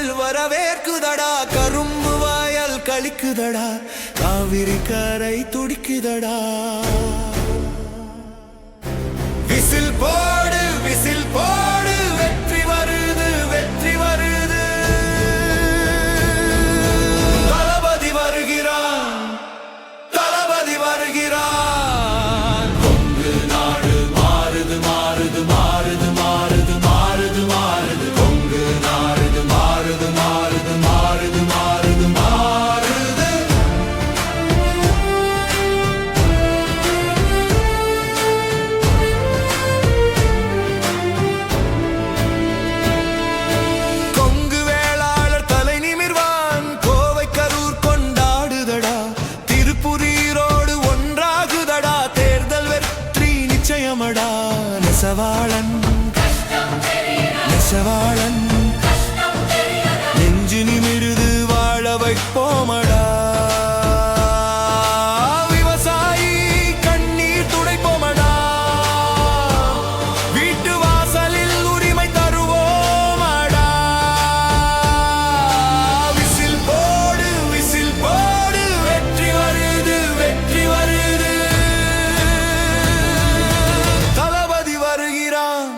கோவில் வரவேற்குதடா, கரும்பு வாயல் கழிக்குதடா, காவிரி கரை துடிக்குதடா. விசில் போடு விசில் போடு, வெற்றி வருது வெற்றி வருது. தளபதி வருகிறான் தளபதி வருகிறான். கொங்கு நாடு மாறுது மாறுது மாறுது மாறுது மாறுது மாறுது. கொங்கு நாடு மாறுது மாறுது மாறுது மாறுது மாறுது. கொங்கு வேளாளர் தலை நிமிர்வான், கோவை கரூர் கொண்டாடுதடா, திருப்புரீரோடு ஒன்றாகுதடா, தேர்தல் வெற்றி நிச்சயமடா. நெசவாளன் நெசவாளன் நெஞ்சு நிமிருது வாழ வைப்போமடா. விவசாயி கண்ணீர் துடைப்போமடா, வீட்டு வாசலில் உரிமை தருவோமடா. விசில் போடு விசில் போடு, வெற்றி வருது வெற்றி வருது. தளபதி வருகிறான்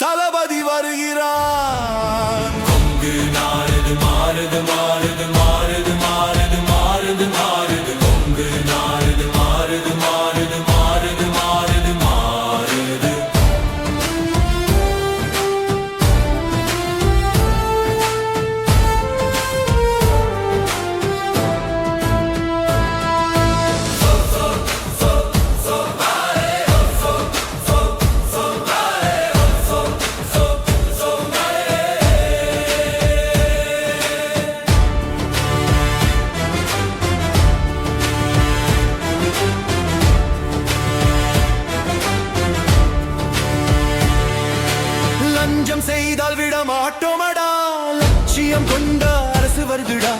தளபதி வருகிறான். கொங்கு நாடு மாறுது மாறுது மாறுது மாறுது மாறுது மாறுது. கொங்கு நாடு மாறுது மாறுது மாறுது மாறுது மாறுது. லஞ்சம் செய்தால் விட மாட்டோமடா, லட்சியம் கொண்ட அரசு வருதுடா.